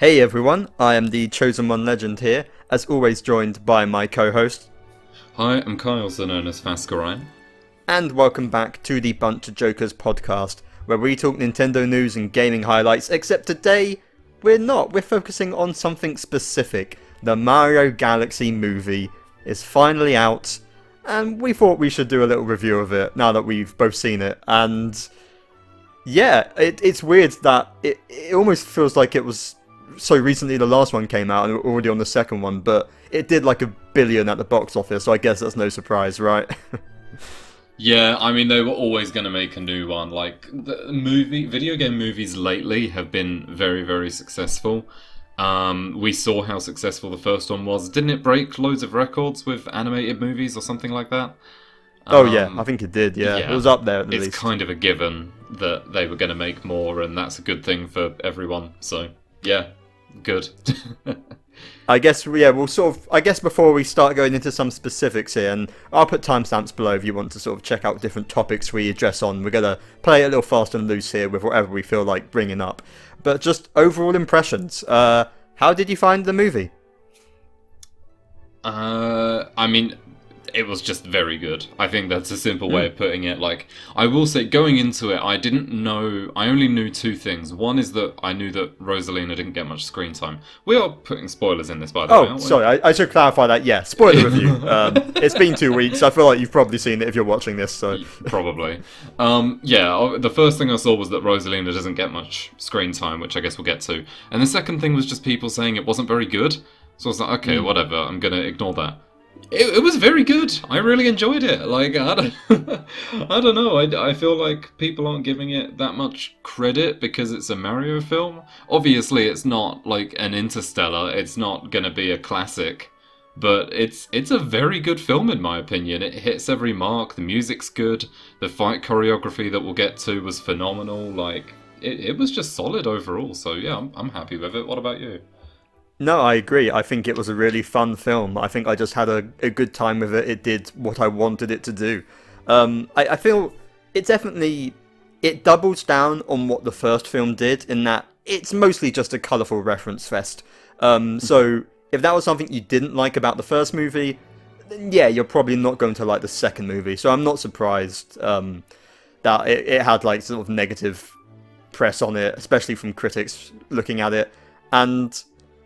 Hey everyone, I am the Chosen One Legend here, as always joined by my co-host. Hi, I'm Kai, also known as Fascurreyn. And welcome back to the BunchaJokahs podcast, where we talk Nintendo news and gaming highlights, except today, we're not. We're focusing on something specific. The Mario Galaxy movie is finally out, and we thought we should do a little review of it, now that we've both seen it, and yeah, it's weird that it almost feels like it was so recently the last one came out and we're already on the second one, but it did like $1 billion at the box office, so I guess that's no surprise, right? Yeah, I mean, they were always going to make a new one. Like, video game movies lately have been very, very successful. We saw how successful the first one was. Didn't it break loads of records with animated movies or something like that? Oh yeah, I think it did, yeah. It was up there at least. It's kind of a given that they were going to make more, and that's a good thing for everyone. So, yeah, good. I guess, yeah, I guess before we start going into some specifics here, and I'll put timestamps below if you want to sort of check out different topics we address on. We're going to play it a little fast and loose here with whatever we feel like bringing up. But just overall impressions. How did you find the movie? I mean, it was just very good. I think that's a simple way of putting it. Like, I will say, going into it, I only knew two things. One is that I knew that Rosalina didn't get much screen time. We are putting spoilers in this, by the way, aren't we? Sorry, I should clarify that. Yeah, spoiler review. It's been 2 weeks. I feel like you've probably seen it if you're watching this, so... Probably. Yeah, the first thing I saw was that Rosalina doesn't get much screen time, which I guess we'll get to. And the second thing was just people saying it wasn't very good. So I was like, okay, whatever, I'm going to ignore that. It was very good. I really enjoyed it. Like, I don't know. I feel like people aren't giving it that much credit because it's a Mario film. Obviously, it's not like an Interstellar. It's not going to be a classic. But it's a very good film, in my opinion. It hits every mark. The music's good. The fight choreography that we'll get to was phenomenal. Like, it was just solid overall. So, yeah, I'm happy with it. What about you? No, I agree. I think it was a really fun film. I think I just had a good time with it. It did what I wanted it to do. I feel it doubles down on what the first film did in that it's mostly just a colourful reference fest. So if that was something you didn't like about the first movie, then yeah, you're probably not going to like the second movie. So I'm not surprised that it had like sort of negative press on it, especially from critics looking at it.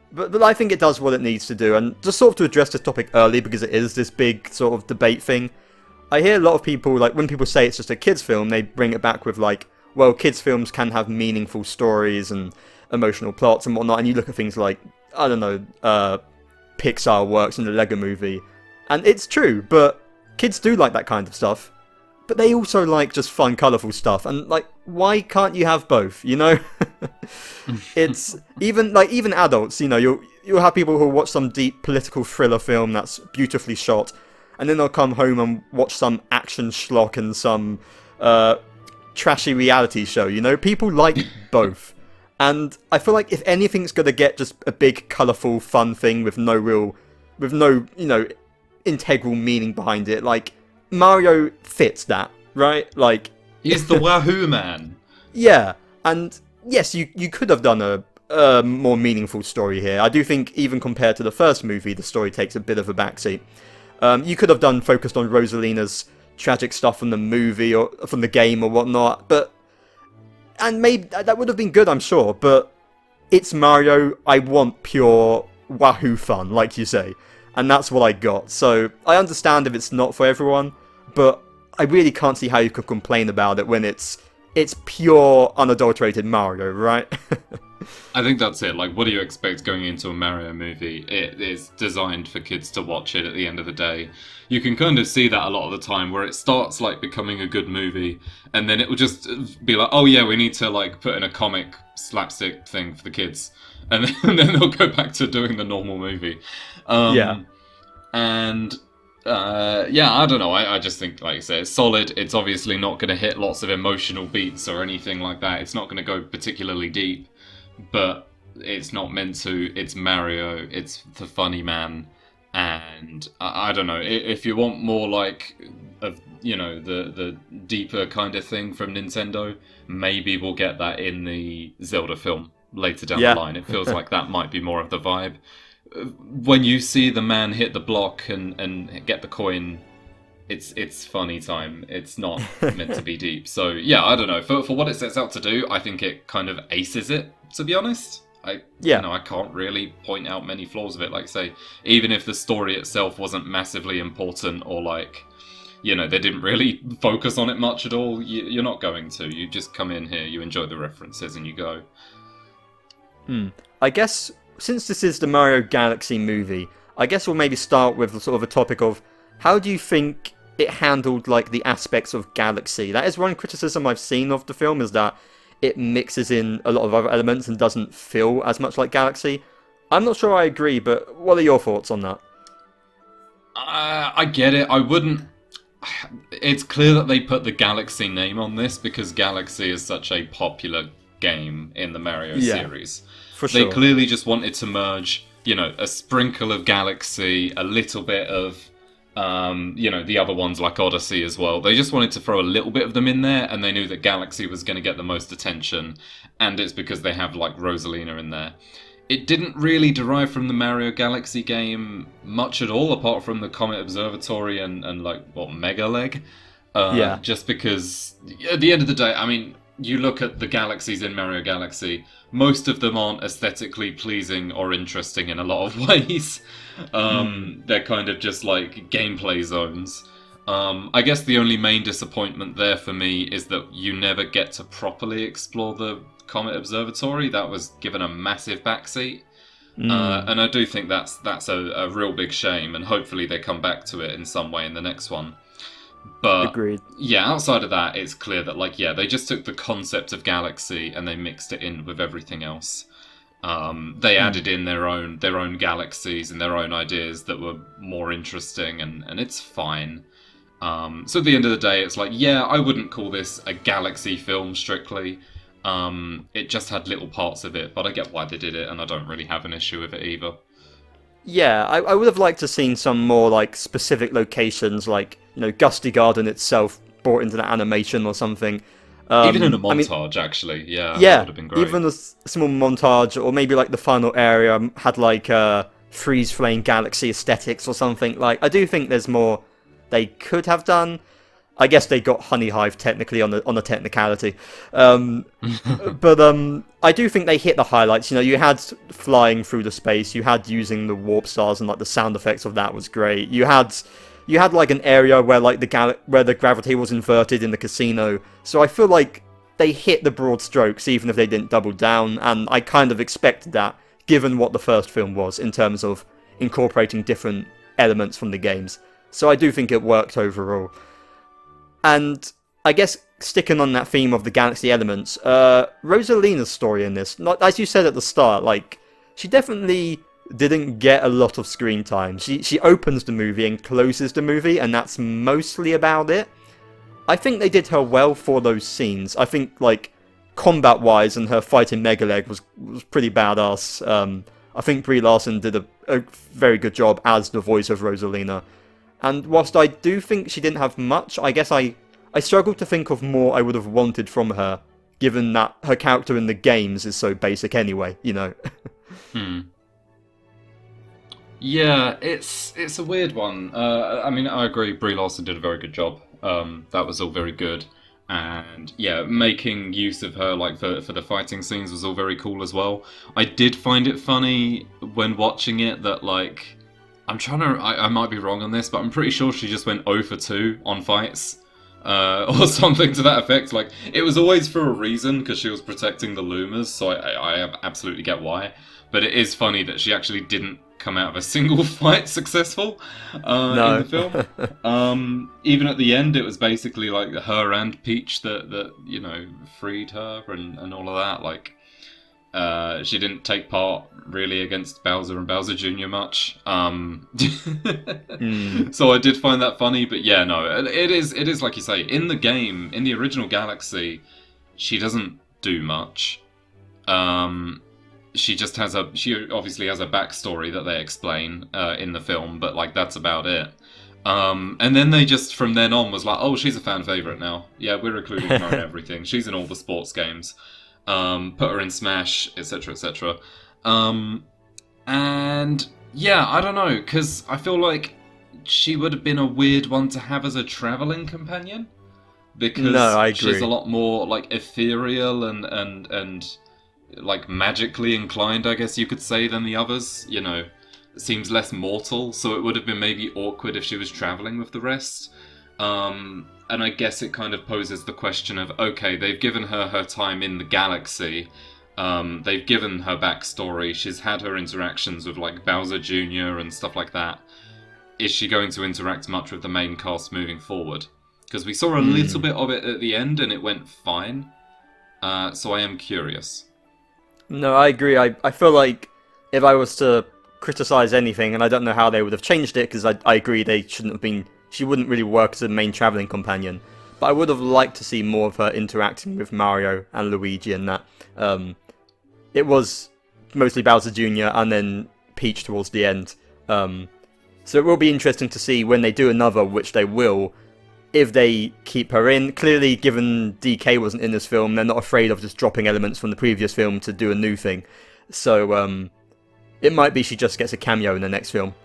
But I think it does what it needs to do, and just sort of to address this topic early, because it is this big sort of debate thing, I hear a lot of people, like, when people say it's just a kids' film, they bring it back with, like, well, kids' films can have meaningful stories and emotional plots and whatnot, and you look at things like, I don't know, Pixar works in the Lego Movie, and it's true, but kids do like that kind of stuff, but they also like just fun, colourful stuff, and, like, why can't you have both, you know? It's even adults, you know, you'll have people who'll watch some deep political thriller film that's beautifully shot, and then they'll come home and watch some action schlock and some trashy reality show, you know? People like both. And I feel like if anything's gonna get just a big, colourful, fun thing with no, you know, integral meaning behind it, like, Mario fits that, right? Like... He's the Wahoo man. Yeah, and yes, you could have done a more meaningful story here. I do think even compared to the first movie, the story takes a bit of a backseat. You could have focused on Rosalina's tragic stuff from the movie or from the game or whatnot, and maybe that would have been good, I'm sure, but it's Mario. I want pure Wahoo fun, like you say, and that's what I got. So I understand if it's not for everyone, but I really can't see how you could complain about it when it's pure, unadulterated Mario, right? I think that's it. Like, what do you expect going into a Mario movie? It is designed for kids to watch it at the end of the day. You can kind of see that a lot of the time, where it starts, like, becoming a good movie, and then it will just be like, oh yeah, we need to, like, put in a comic slapstick thing for the kids. And then they'll go back to doing the normal movie. Yeah. And... yeah, I don't know. I just think, like I say, it's solid. It's obviously not going to hit lots of emotional beats or anything like that. It's not going to go particularly deep, but it's not meant to. It's Mario. It's the funny man, and I don't know. If you want more like, you know, the deeper kind of thing from Nintendo, maybe we'll get that in the Zelda film. later down Yeah. the line. It feels like that might be more of the vibe. When you see the man hit the block and get the coin, it's funny time. It's not meant to be deep. So yeah, I don't know. For what it sets out to do, I think it kind of aces it, to be honest. I can't really point out many flaws of it. Like say, even if the story itself wasn't massively important or like, they didn't really focus on it much at all, you're not going to. You just come in here, you enjoy the references, and you go. I guess, since this is the Mario Galaxy movie, I guess we'll maybe start with sort of a topic of how do you think it handled like the aspects of Galaxy? That is one criticism I've seen of the film, is that it mixes in a lot of other elements and doesn't feel as much like Galaxy. I'm not sure I agree, but what are your thoughts on that? I get it. I wouldn't. It's clear that they put the Galaxy name on this because Galaxy is such a popular game in the Mario series. For sure. They clearly just wanted to merge, a sprinkle of Galaxy, a little bit of, the other ones like Odyssey as well. They just wanted to throw a little bit of them in there, and they knew that Galaxy was going to get the most attention, and it's because they have like Rosalina in there. It didn't really derive from the Mario Galaxy game much at all, apart from the Comet Observatory and Mega Leg. Just because, at the end of the day, I mean, you look at the galaxies in Mario Galaxy, most of them aren't aesthetically pleasing or interesting in a lot of ways. They're kind of just like gameplay zones. I guess the only main disappointment there for me is that you never get to properly explore the Comet Observatory. That was given a massive backseat. And I do think that's a real big shame, and hopefully they come back to it in some way in the next one. But agreed. Yeah, outside of that, it's clear that they just took the concept of Galaxy and they mixed it in with everything else. They added in their own galaxies and their own ideas that were more interesting, and it's fine. So at the end of the day, it's like, I wouldn't call this a Galaxy film strictly. It just had little parts of it, but I get why they did it, and I don't really have an issue with it either. Yeah, I would have liked to have seen some more like specific locations, like Gusty Garden itself brought into the animation or something. Even in a montage, actually, that would have been great. Even a small montage, or maybe like the final area had like freeze flame galaxy aesthetics or something. Like, I do think there's more they could have done. I guess they got Honey Hive technically on the technicality, but I do think they hit the highlights. You had flying through the space, you had using the warp stars, and like the sound effects of that was great. You had like an area where like where the gravity was inverted in the casino. So I feel like they hit the broad strokes, even if they didn't double down. And I kind of expected that, given what the first film was in terms of incorporating different elements from the games. So I do think it worked overall. And I guess sticking on that theme of the Galaxy elements, Rosalina's story in this, as you said at the start, like, she definitely didn't get a lot of screen time. She opens the movie and closes the movie, and that's mostly about it. I think they did her well for those scenes. I think, like, combat-wise and her fighting Megaleg was pretty badass. I think Brie Larson did a very good job as the voice of Rosalina. And whilst I do think she didn't have much, I guess I struggle to think of more I would have wanted from her, given that her character in the games is so basic anyway, Yeah, it's a weird one. I mean, I agree, Brie Larson did a very good job. That was all very good. And yeah, making use of her like for the fighting scenes was all very cool as well. I did find it funny when watching it that like, I might be wrong on this, but I'm pretty sure she just went 0 for 2 on fights. Or something to that effect. Like, it was always for a reason, because she was protecting the Lumas, so I absolutely get why. But it is funny that she actually didn't come out of a single fight successful in the film. Even at the end, it was basically like her and Peach that freed her and all of that. Like, she didn't take part really against Bowser and Bowser Jr. much. So I did find that funny, but yeah, no, it is like you say, in the game, in the original Galaxy, she doesn't do much. She obviously has a backstory that they explain in the film, but like that's about it. And then they just, from then on, was like, oh, she's a fan favourite now. Yeah, we're including her in everything. She's in all the sports games. put her in Smash, etc., etc. And yeah, I don't know, because I feel like she would have been a weird one to have as a traveling companion, No, because I she's a agree. lot more like ethereal and like magically inclined, I guess you could say, than the others. You know, seems less mortal, so it would have been maybe awkward if she was traveling with the rest. And I guess it kind of poses the question of, okay, they've given her her time in the galaxy. They've given her backstory. She's had her interactions with like Bowser Jr. and stuff like that. Is she going to interact much with the main cast moving forward? Because we saw a little bit of it at the end and it went fine. So I am curious. No, I agree. I feel like if I was to criticize anything, and I don't know how they would have changed it, because I agree they shouldn't have been. She wouldn't really work as a main traveling companion. But I would have liked to see more of her interacting with Mario and Luigi, and that. It was mostly Bowser Jr. and then Peach towards the end. So it will be interesting to see when they do another, which they will, if they keep her in. Clearly, given DK wasn't in this film, they're not afraid of just dropping elements from the previous film to do a new thing. So it might be she just gets a cameo in the next film.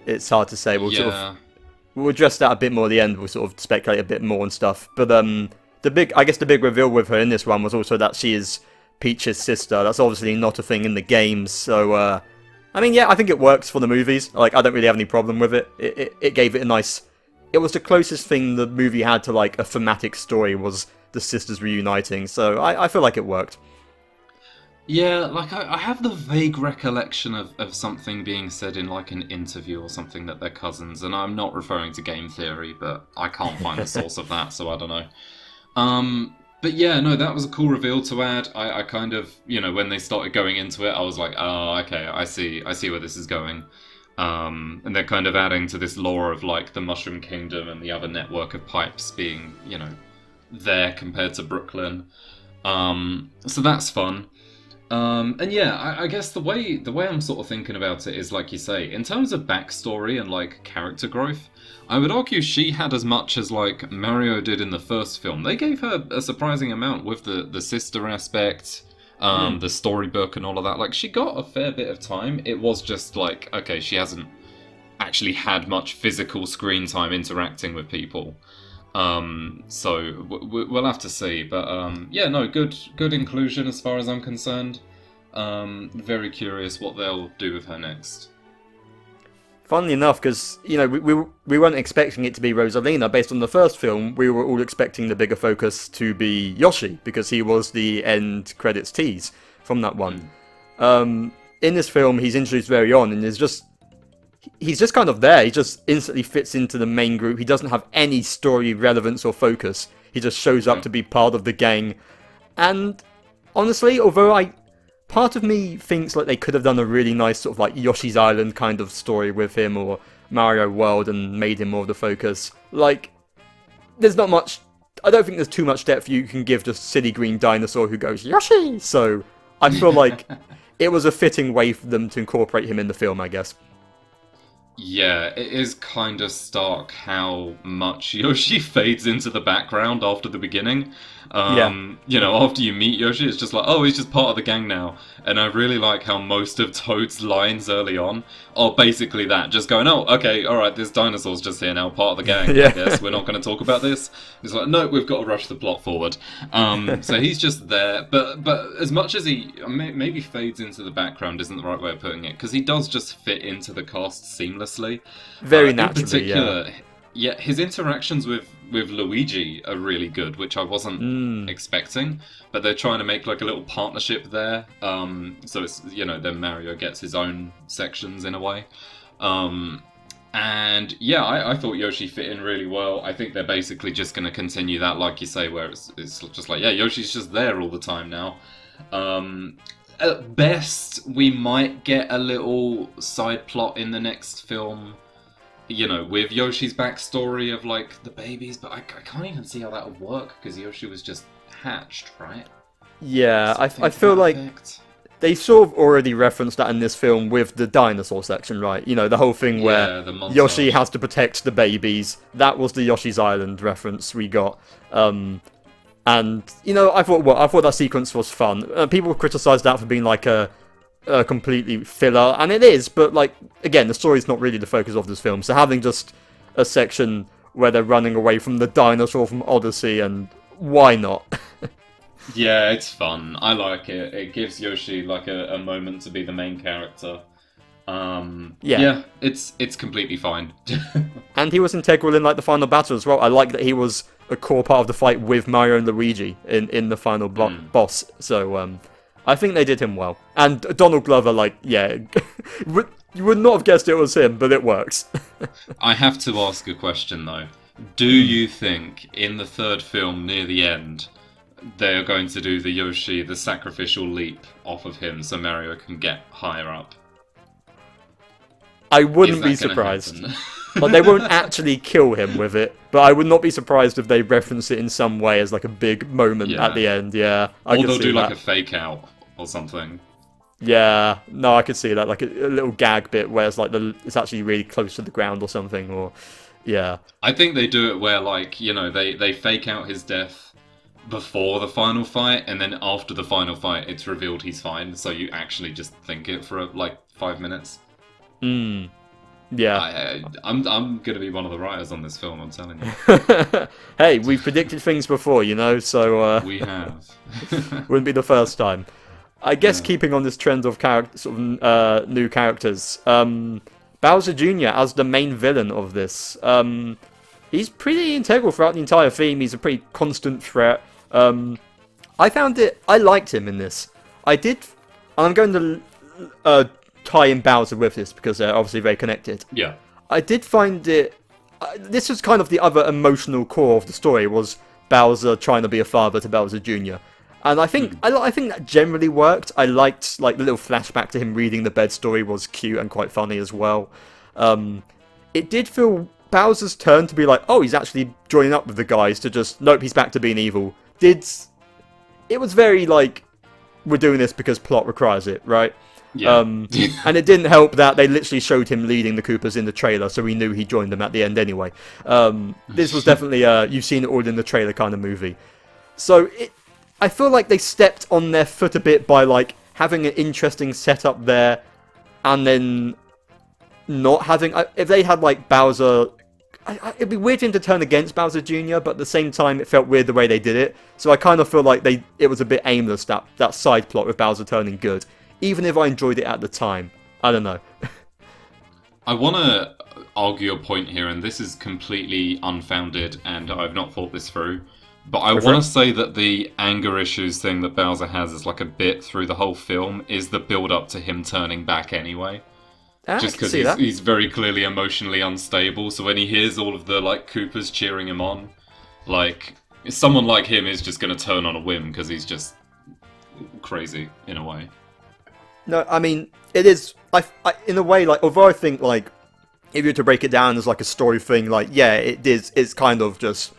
It's hard to say. We'll address that a bit more at the end. We'll sort of speculate a bit more and stuff. But the big reveal with her in this one was also that she is Peach's sister. That's obviously not a thing in the games. So I mean, yeah, I think it works for the movies. Like, I don't really have any problem with it. It gave it a nice. It was the closest thing the movie had to like a thematic story was the sisters reuniting. So I feel like it worked. Yeah, like I have the vague recollection of something being said in like an interview or something that they're cousins, and I'm not referring to game theory, but I can't find the source of that, so I don't know. But yeah, no, that was a cool reveal to add. I kind of, you know, when they started going into it, I was like, oh, okay, I see where this is going. And they're kind of adding to this lore of like the Mushroom Kingdom and the other network of pipes being, you know, there compared to Brooklyn. So that's fun. And yeah, I guess the way I'm sort of thinking about it is like you say, in terms of backstory and like character growth, I would argue she had as much as like Mario did in the first film. They gave her a surprising amount with the sister aspect, the storybook and all of that. Like she got a fair bit of time. It was just like, okay, she hasn't actually had much physical screen time interacting with people. So we'll have to see, but yeah, no, good inclusion as far as I'm concerned. Very curious what they'll do with her next. Funnily enough, because you know we weren't expecting it to be Rosalina based on the first film. We were all expecting the bigger focus to be Yoshi because he was the end credits tease from that one. In this film, he's introduced very on and he's just kind of there. He just instantly fits into the main group. He doesn't have any story relevance or focus. He just shows up to be part of the gang. And honestly, although part of me thinks like they could have done a really nice sort of like Yoshi's Island kind of story with him or Mario World and made him more of the focus. Like, there's not much. I don't think there's too much depth you can give just silly green dinosaur who goes Yoshi. So I feel like it was a fitting way for them to incorporate him in the film, I guess. Yeah, it is kind of stark how much Yoshi fades into the background after the beginning. You know, after you meet Yoshi, it's just like, oh, he's just part of the gang now. And I really like how most of Toad's lines early on are basically that. Just going, oh, okay, alright, this dinosaur's just here now, part of the gang, I guess. We're not going to talk about this. It's like, no, we've got to rush the plot forward. So he's just there. But as much as he maybe fades into the background isn't the right way of putting it, because he does just fit into the cast seamlessly. Very naturally, in particular, yeah, his interactions with Luigi are really good, which I wasn't expecting. But they're trying to make like a little partnership there. So it's, you know, then Mario gets his own sections in a way. And yeah, I thought Yoshi fit in really well. I think they're basically just going to continue that, like you say, where it's just like, yeah, Yoshi's just there all the time now. At best, we might get a little side plot in the next film, you know, with Yoshi's backstory of, like, the babies, but I can't even see how that would work, because Yoshi was just hatched, right? Yeah, I feel like they sort of already referenced that in this film with the dinosaur section, right? You know, the whole thing where Yoshi has to protect the babies. That was the Yoshi's Island reference we got. And I thought that sequence was fun. People criticized that for being like a completely filler, and it is. But like again, the story's not really the focus of this film. So having just a section where they're running away from the dinosaur from Odyssey, and why not? Yeah, it's fun. I like it. It gives Yoshi like a moment to be the main character. Yeah, it's completely fine. And he was integral in like the final battle as well. I like that he was a core part of the fight with Mario and Luigi in the final boss. So I think they did him well. And Donald Glover, like, yeah, you would not have guessed it was him, but it works. I have to ask a question though. Do you think in the third film near the end they're going to do the Yoshi, the sacrificial leap off of him so Mario can get higher up? I wouldn't be surprised. Like, they won't actually kill him with it, but I would not be surprised if they reference it in some way as like a big moment at the end. Yeah, or they'll do like a fake out or something. Yeah, no, I could see that, like a little gag bit where it's like it's actually really close to the ground or something, or yeah. I think they do it where like they fake out his death before the final fight, and then after the final fight, it's revealed he's fine. So you actually just think it for like 5 minutes. Yeah. I'm gonna be one of the writers on this film, I'm telling you. Hey, we've predicted things before, so we have. Wouldn't be the first time. I guess keeping on this trend of new characters, Bowser Jr. as the main villain of this. He's pretty integral throughout the entire theme. He's a pretty constant threat. I liked him in this. I did, and I'm going to tie in Bowser with this because they're obviously very connected. Yeah. I did find it... this was kind of the other emotional core of the story, was Bowser trying to be a father to Bowser Jr. And I think I think that generally worked. I liked like the little flashback to him reading the bed story was cute and quite funny as well. It did feel Bowser's turn to be like, oh, he's actually joining up with the guys to just, nope, he's back to being evil. It was very like, we're doing this because plot requires it, right? Yeah. And it didn't help that they literally showed him leading the Koopas in the trailer, so we knew he joined them at the end anyway. This was definitely you've seen it all in the trailer kind of movie. So I feel like they stepped on their foot a bit by like having an interesting setup there, and then not having. If they had like Bowser, it'd be weird for him to turn against Bowser Jr., but at the same time, it felt weird the way they did it. So I kind of feel like it was a bit aimless, that side plot with Bowser turning good. Even if I enjoyed it at the time. I don't know. I want to argue a point here, and this is completely unfounded, and I've not thought this through. But I want to say that the anger issues thing that Bowser has is like a bit through the whole film is the build-up to him turning back anyway. Just because he's very clearly emotionally unstable, so when he hears all of the like Koopas cheering him on, like someone like him is just going to turn on a whim because he's just crazy in a way. No, I mean, it is, in a way, like, although I think, like, if you were to break it down as, like, a story thing, like, yeah, it's kind of just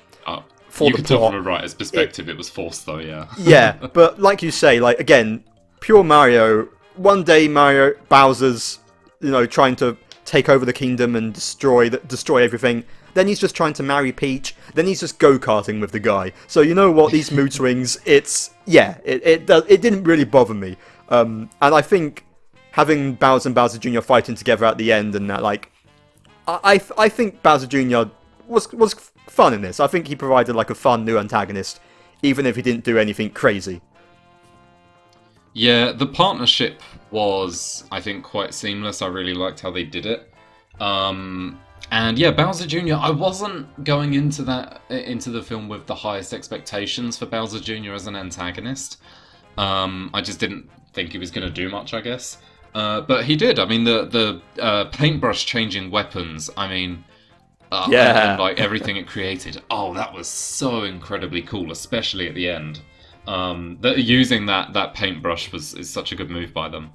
for you the could plot. tell from a writer's perspective it was forced, though, yeah. Yeah, but like you say, like, again, pure Mario, one day Bowser's, trying to take over the kingdom and destroy everything. Then he's just trying to marry Peach. Then he's just go-karting with the guy. So you know what? These mood swings, it didn't really bother me. And I think having Bowser and Bowser Jr. fighting together at the end and that, like, I think Bowser Jr. was fun in this. I think he provided like a fun new antagonist, even if he didn't do anything crazy. Yeah, the partnership was, I think, quite seamless. I really liked how they did it. And yeah, Bowser Jr., I wasn't going into the film with the highest expectations for Bowser Jr. as an antagonist. I just didn't think he was going to do much, I guess. But he did. I mean, the paintbrush changing weapons, I mean... and like everything it created. Oh, that was so incredibly cool, especially at the end. Using that paintbrush is such a good move by them.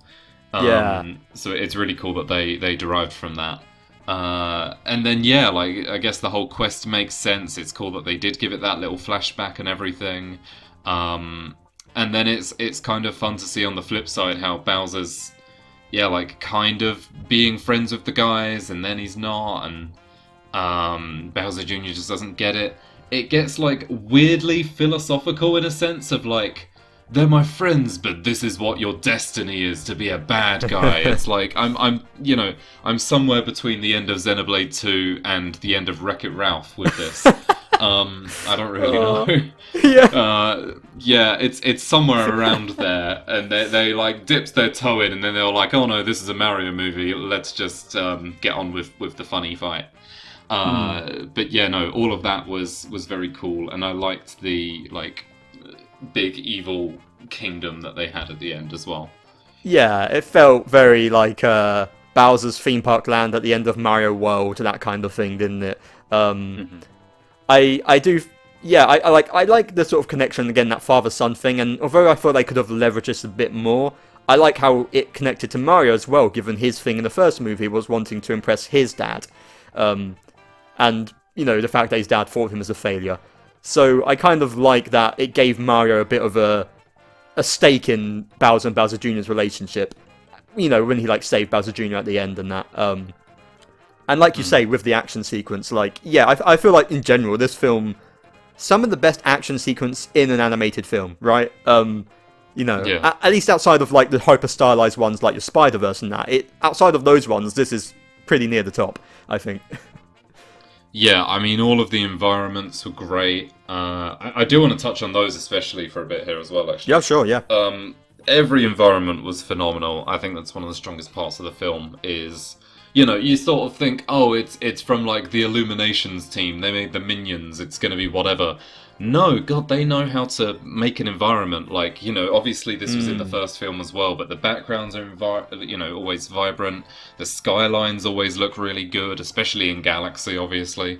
So it's really cool that they derived from that. And then like I guess the whole quest makes sense. It's cool that they did give it that little flashback and everything. And then it's kind of fun to see on the flip side how Bowser's like kind of being friends with the guys, and then he's not, and Bowser Jr. just doesn't get it. it gets like weirdly philosophical in a sense of like, they're my friends, but this is what your destiny is, to be a bad guy. It's like I'm somewhere between the end of Xenoblade 2 and the end of Wreck-It Ralph with this. I don't really know. Yeah, it's somewhere around there, and they like dipped their toe in, and then they were like, oh no, this is a Mario movie. Let's just get on with the funny fight. But yeah, no, all of that was very cool, and I liked the like big evil kingdom that they had at the end as well. Yeah, it felt very like Bowser's Theme Park Land at the end of Mario World, that kind of thing, didn't it? I do, yeah, I like the sort of connection again, that father-son thing, and although I thought they could have leveraged this a bit more, I like how it connected to Mario as well, given his thing in the first movie was wanting to impress his dad, and the fact that his dad thought of him as a failure. So I kind of like that it gave Mario a bit of a stake in Bowser and Bowser Jr.'s relationship, when he like saved Bowser Jr. at the end and that. And like you say, with the action sequence, like, yeah, I feel like in general, this film, some of the best action sequence in an animated film, right? At least outside of like the hyper-stylized ones like your Spider-Verse and that, outside of those ones, this is pretty near the top, I think. Yeah, I mean, all of the environments were great. I do want to touch on those especially for a bit here as well, actually. Yeah, sure, yeah. Every environment was phenomenal. I think that's one of the strongest parts of the film is, you sort of think, oh, it's from like the Illuminations team. They made the Minions. It's going to be whatever. No, God, they know how to make an environment. Like, obviously this was in the first film as well, but the backgrounds are, always vibrant. The skylines always look really good, especially in Galaxy, obviously.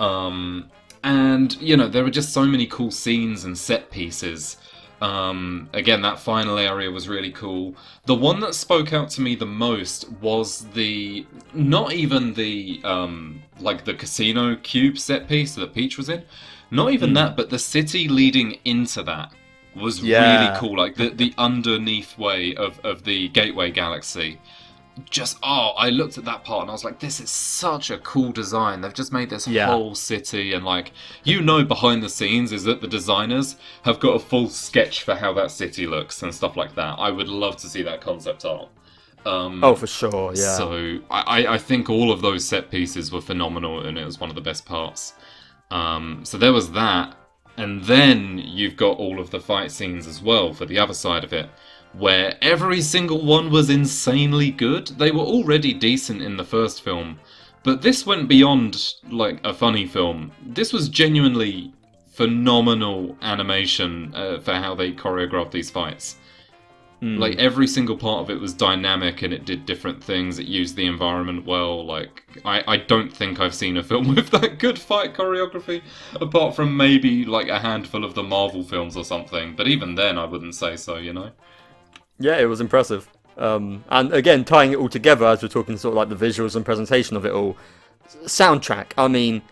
And, there were just so many cool scenes and set pieces. Again, that final area was really cool. The one that spoke out to me the most was not even the casino cube set piece that Peach was in. Not even that, but the city leading into that was really cool. Like the underneath way of the Gateway Galaxy. I looked at that part and I was like, this is such a cool design. They've just made this whole city, and like, behind the scenes is that the designers have got a full sketch for how that city looks and stuff like that. I would love to see that concept art. For sure, yeah. So I think all of those set pieces were phenomenal, and it was one of the best parts. So there was that, and then you've got all of the fight scenes as well for the other side of it, where every single one was insanely good. They were already decent in the first film, but this went beyond like a funny film. This was genuinely phenomenal animation for how they choreographed these fights. Like, every single part of it was dynamic, and it did different things. It used the environment well. Like, I don't think I've seen a film with that good fight choreography, apart from maybe like a handful of the Marvel films or something. But even then, I wouldn't say so, Yeah, it was impressive. And again, tying it all together, as we're talking sort of like the visuals and presentation of it all, soundtrack. I mean,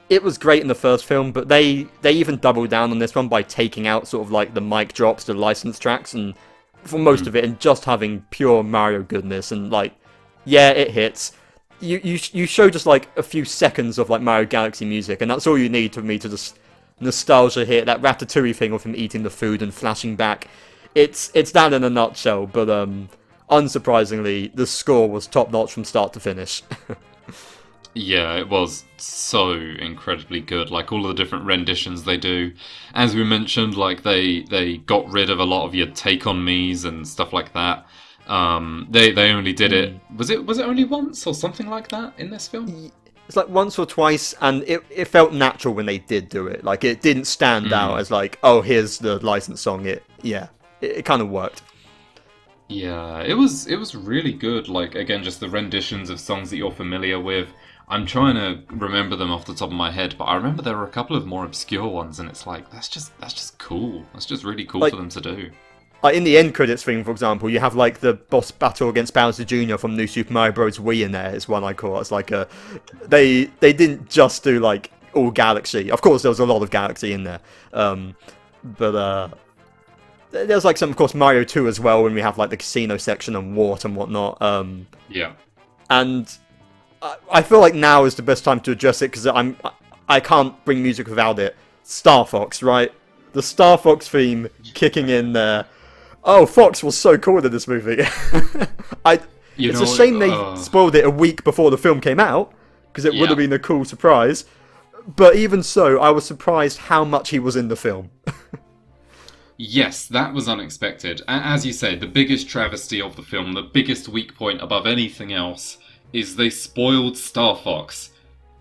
it was great in the first film, but they even doubled down on this one by taking out sort of like the mic drops, the licensed tracks, and for most of it, and just having pure Mario goodness. And like, yeah, it hits. You show just like a few seconds of like Mario Galaxy music, and that's all you need for me to just nostalgia hit, that Ratatouille thing of him eating the food and flashing back. It's that in a nutshell, but unsurprisingly, the score was top notch from start to finish. Yeah, it was so incredibly good. Like, all of the different renditions they do. As we mentioned, like, they got rid of a lot of your Take On Me's and stuff like that. They only did it... Was it only once or something like that in this film? It's like once or twice, and it felt natural when they did do it. Like, it didn't stand out as like, oh, here's the licensed song. It kind of worked. Yeah, it was really good. Like, again, just the renditions of songs that you're familiar with. I'm trying to remember them off the top of my head, but I remember there were a couple of more obscure ones, and it's like, that's just cool. That's just really cool for them to do. Like, in the end credits thing, for example, you have like the boss battle against Bowser Jr. from New Super Mario Bros. Wii in there. Is one I call. It's like they didn't just do like all Galaxy. Of course, there was a lot of Galaxy in there, but there's like some, of course, Mario 2 as well, when we have like the casino section and Wart and whatnot. Yeah, and I feel like now is the best time to address it, because I can't bring music without it. Star Fox, right? The Star Fox theme kicking in there. Oh, Fox was so cool in this movie. It's a shame they spoiled it a week before the film came out, because it would have been a cool surprise. But even so, I was surprised how much he was in the film. Yes, that was unexpected. As you say, the biggest travesty of the film, the biggest weak point above anything else, is they spoiled Star Fox.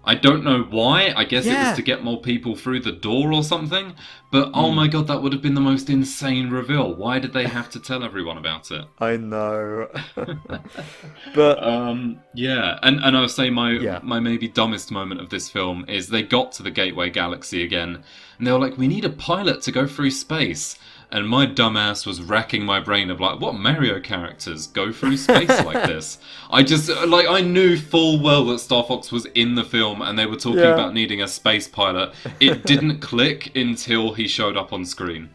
I don't know why. I guess it was to get more people through the door or something. But oh my god, that would have been the most insane reveal. Why did they have to tell everyone about it? I know. But yeah, and I would say my maybe dumbest moment of this film is they got to the Gateway Galaxy again, and they were like, we need a pilot to go through space. And my dumbass was racking my brain of like, what Mario characters go through space like this? I knew full well that Star Fox was in the film and they were talking about needing a space pilot. It didn't click until he showed up on screen.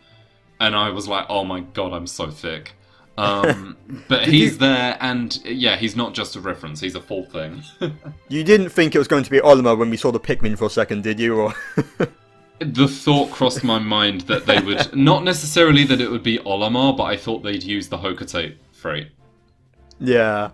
And I was like, oh my god, I'm so thick. But he's there, and he's not just a reference, he's a full thing. You didn't think it was going to be Olimar when we saw the Pikmin for a second, did you? Or... The thought crossed my mind that they would... Not necessarily that it would be Olimar, but I thought they'd use the Hocotate freight. Yeah.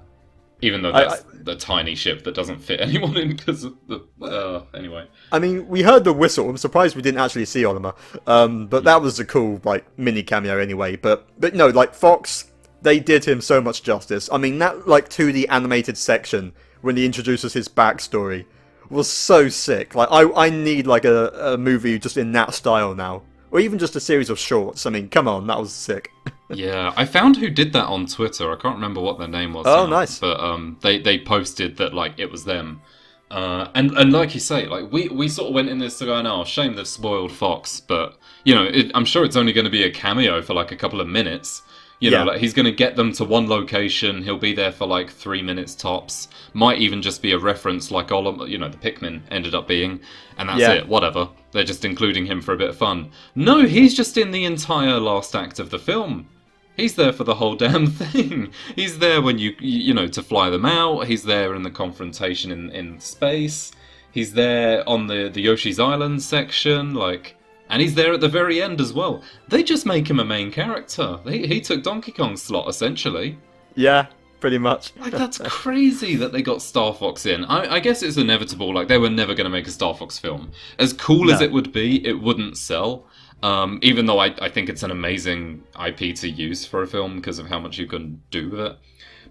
Even though that's the tiny ship that doesn't fit anyone in because of the... anyway. I mean, we heard the whistle. I'm surprised we didn't actually see Olimar. But that was a cool, like, mini cameo anyway. But no, like, Fox, they did him so much justice. I mean, that, like, 2D animated section when he introduces his backstory was so sick. Like, I need, like, a movie just in that style now. Or even just a series of shorts. I mean, come on, that was sick. Yeah, I found who did that on Twitter. I can't remember what their name was. Oh, nice. But they posted that, like, it was them. And like you say, like, we sort of went in this to go, oh, shame they've spoiled Fox. But, you know, I'm sure it's only going to be a cameo for, like, a couple of minutes. You know, like, he's going to get them to one location. He'll be there for, like, 3 minutes tops. Might even just be a reference, like, you know, the Pikmin ended up being. And that's it. Whatever. They're just including him for a bit of fun. No, he's just in the entire last act of the film. He's there for the whole damn thing. He's there when you know, to fly them out. He's there in the confrontation in space. He's there on the Yoshi's Island section, like... And he's there at the very end as well. They just make him a main character. He took Donkey Kong's slot, essentially. Yeah, pretty much. Like, that's crazy that they got Star Fox in. I guess it's inevitable. Like, they were never going to make a Star Fox film. As cool as it would be, it wouldn't sell. Even though I think it's an amazing IP to use for a film because of how much you can do with it.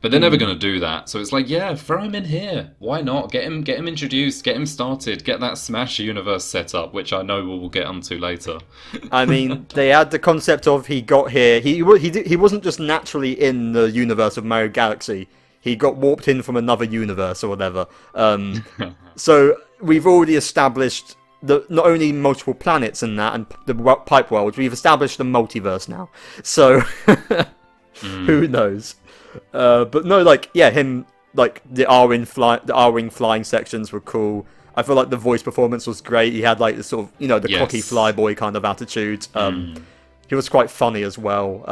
But they're never going to do that. So it's like, yeah, throw him in here. Why not? Get him introduced, get him started, get that Smash universe set up, which I know we'll get onto later. I mean, they had the concept of he got here. He wasn't just naturally in the universe of Mario Galaxy. He got warped in from another universe or whatever. So we've already established not only multiple planets and that, and the pipe world, we've established the multiverse now. So who knows? But no, like, yeah, him, like, the R-Wing flying sections were cool. I feel like the voice performance was great. He had, like, the sort of, you know, the cocky flyboy kind of attitude. He was quite funny as well.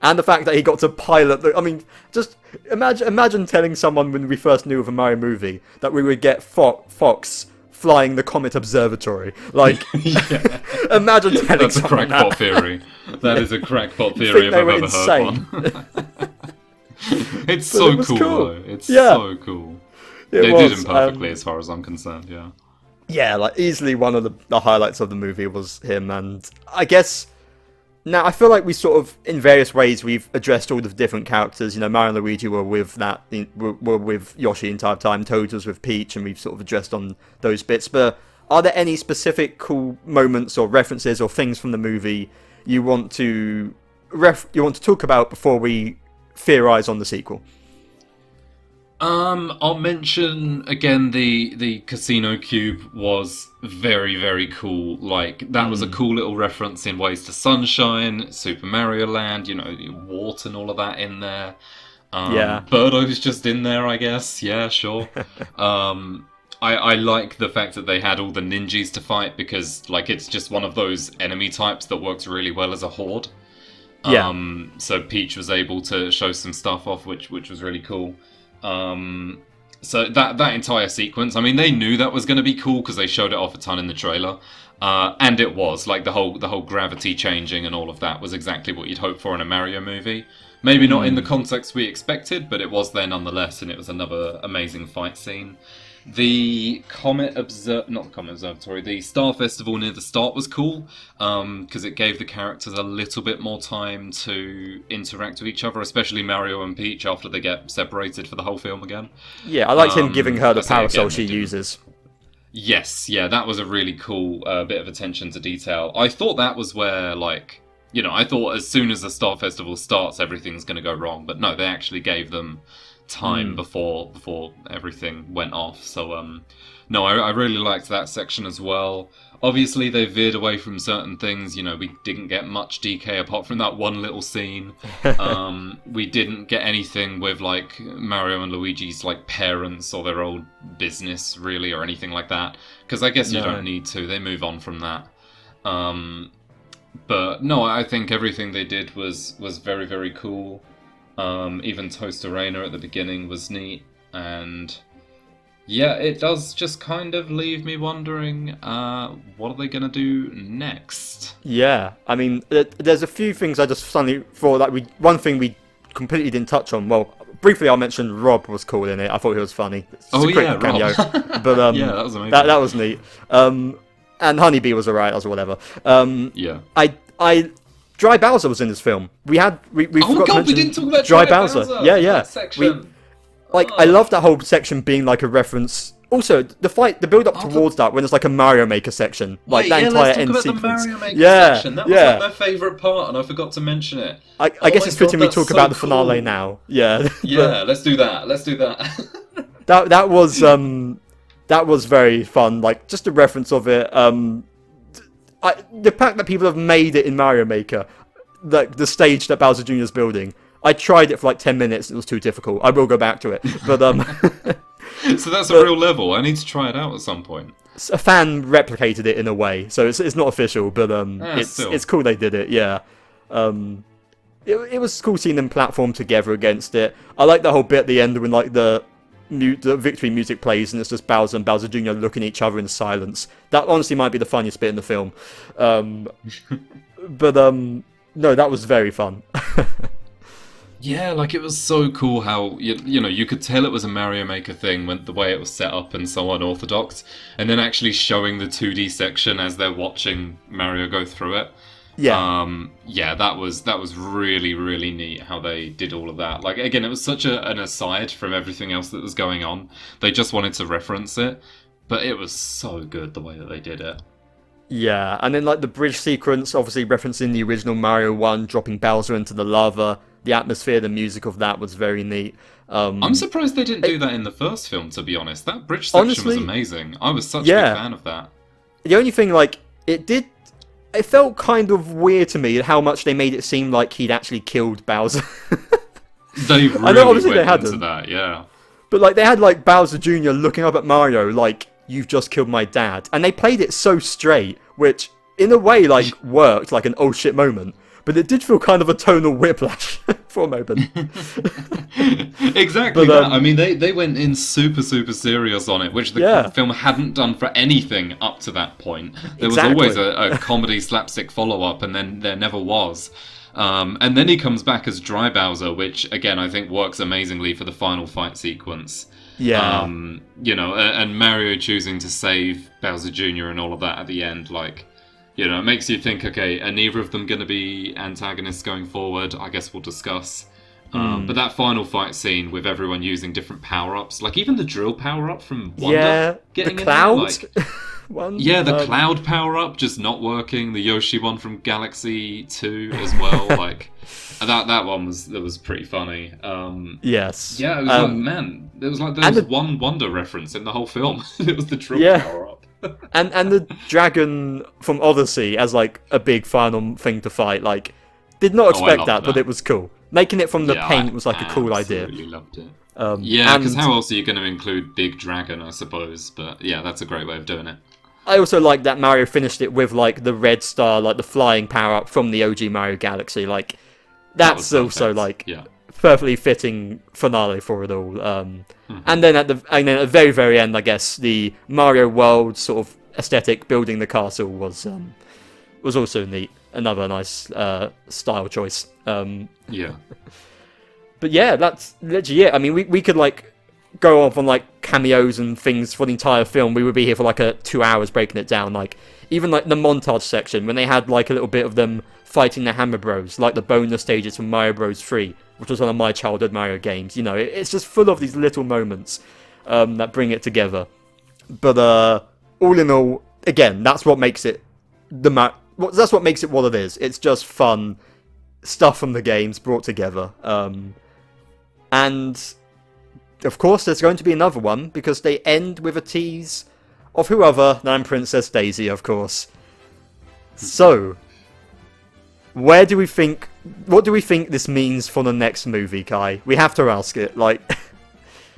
And the fact that he got to pilot I mean, just imagine telling someone when we first knew of a Mario movie that we would get Fox flying the Comet Observatory. Like, imagine telling That's someone a crackpot theory. That is a crackpot theory if I've ever heard one. It's so cool, though. It's so cool. They did him perfectly as far as I'm concerned, yeah. Yeah, like, easily one of the highlights of the movie was him, and I guess... Now, I feel like we sort of, in various ways, we've addressed all the different characters. You know, Mario and Luigi were with were with Yoshi the entire time, Toad was with Peach, and we've sort of addressed on those bits. But are there any specific cool moments or references or things from the movie you want to talk about before we theorize on the sequel? I'll mention again the casino cube was very, very cool. Like, that was a cool little reference in Ways to Sunshine, Super Mario Land, you know, Wart and all of that in there. Birdo's just in there, I guess. Yeah, sure. I like the fact that they had all the ninjas to fight because, like, it's just one of those enemy types that works really well as a horde. So Peach was able to show some stuff off, which was really cool. So that entire sequence, I mean, they knew that was going to be cool because they showed it off a ton in the trailer, and it was like the whole gravity changing and all of that was exactly what you'd hope for in a Mario movie. Maybe not in the context we expected, but it was there nonetheless, and it was another amazing fight scene. The not the Comet Observatory, the Star Festival near the start was cool, because it gave the characters a little bit more time to interact with each other, especially Mario and Peach after they get separated for the whole film again. Yeah, I liked him giving her the parasol she uses. Yes, yeah, that was a really cool bit of attention to detail. I thought that was where, like, I thought as soon as the Star Festival starts, everything's going to go wrong, but no, they actually gave them time before everything went off. So no, I really liked that section as well. Obviously they veered away from certain things. We didn't get much DK apart from that one little scene. We didn't get anything with like Mario and Luigi's like parents or their old business really or anything like that, because I guess you don't need to. They move on from that. But no, I think everything they did was very, very cool. Even Toast Arena at the beginning was neat, and yeah, it does just kind of leave me wondering, what are they going to do next? Yeah, I mean, there's a few things I just suddenly thought that one thing we completely didn't touch on. Well, briefly I'll mention Rob was cool in it. I thought he was funny. It's a quick cameo. Rob. But yeah, that was amazing. That was neat. And Honeybee was alright as whatever. Yeah. I Dry Bowser was in this film. We forgot to mention we didn't talk about Dry Bowser. Yeah. That section. I love that whole section being like a reference. Also, the build up towards that when it's like a Mario Maker section, like that entire end sequence. The Mario Maker section. That was like my favourite part, and I forgot to mention it. I guess it's fitting we talk about the finale now. Yeah. Yeah, let's do that. That was very fun. Like just a reference of it. The fact that people have made it in Mario Maker, like the stage that Bowser Jr. is building. I tried it for like 10 minutes. It was too difficult. I will go back to it. But so that's a real level. I need to try it out at some point. A fan replicated it in a way, so it's not official, but it's cool they did it. Yeah, it was cool seeing them platform together against it. I like the whole bit at the end when like the victory music plays and it's just Bowser and Bowser Jr. looking at each other in silence. That honestly might be the funniest bit in the film. But no, that was very fun. Yeah, like it was so cool how you could tell it was a Mario Maker thing when the way it was set up and so unorthodox, and then actually showing the 2D section as they're watching Mario go through it. Yeah. That was really, really neat how they did all of that. Like again, it was such an aside from everything else that was going on. They just wanted to reference it, but it was so good the way that they did it. Yeah, and then like the bridge sequence, obviously referencing the original Mario 1, dropping Bowser into the lava. The atmosphere, the music of that was very neat. I'm surprised they didn't do that in the first film, to be honest. That bridge section was amazing. I was such a big fan of that. The only thing, like, it felt kind of weird to me how much they made it seem like he'd actually killed Bowser. They really I know, obviously went they into that, yeah. But like they had like Bowser Jr. looking up at Mario like, you've just killed my dad. And they played it so straight, which in a way like worked like an oh shit moment. But it did feel kind of a tonal whiplash for a moment. Exactly that. I mean, they went in super, super serious on it, which the film hadn't done for anything up to that point. There was always a comedy slapstick follow-up, and then there never was. And then he comes back as Dry Bowser, which, again, I think works amazingly for the final fight sequence. Yeah. And Mario choosing to save Bowser Jr. and all of that at the end, like... it makes you think, okay, are neither of them going to be antagonists going forward? I guess we'll discuss. But that final fight scene with everyone using different power-ups, like even the drill power-up from Wonder getting the cloud in there, one. Yeah, the cloud power-up just not working. The Yoshi one from Galaxy 2 as well. Like that one was pretty funny. Yes. Yeah, it was like, man, there was one Wonder reference in the whole film. It was the drill power-up. and the dragon from Odyssey as like a big final thing to fight, like did not expect that, but it was cool. Making it from the paint was like a cool idea. Absolutely loved it. Because how else are you going to include Big Dragon, I suppose? But yeah, that's a great way of doing it. I also like that Mario finished it with like the red star, like the flying power up from the OG Mario Galaxy. Like that's also like perfectly fitting finale for it all. And then at the very, very end, I guess the Mario World sort of aesthetic, building the castle was also neat. Another nice style choice. Yeah. But yeah, that's literally it. I mean, we could like go off on like cameos and things for the entire film. We would be here for like 2 hours breaking it down. Like even like the montage section when they had like a little bit of them fighting the Hammer Bros, like the bonus stages from Mario Bros 3, which was one of my childhood Mario games. You know, it's just full of these little moments that bring it together. But all in all, again, that's what makes it that's what makes it what it is. It's just fun stuff from the games brought together. And of course, there's going to be another one because they end with a tease of who other than Princess Daisy, of course. So, what do we think this means for the next movie, Kai? We have to ask it. Like,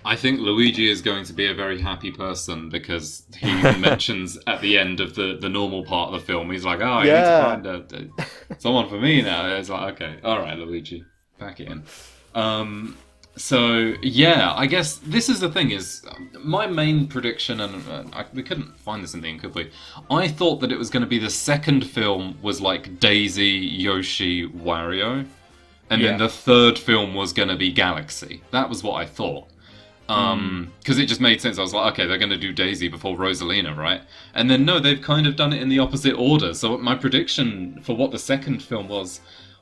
I think Luigi is going to be a very happy person because he even mentions at the end of the normal part of the film, he's like, I need to find someone for me now. It's like, okay, all right, Luigi, pack it in. So, yeah, I guess this is the thing, is my main prediction, and we couldn't find this in the thing, could we? I thought that it was going to be the second film was like Daisy, Yoshi, Wario, and then the third film was going to be Galaxy. That was what I thought. Because it just made sense. I was like, okay, they're going to do Daisy before Rosalina, right? And then, no, they've kind of done it in the opposite order. So my prediction for what the second film was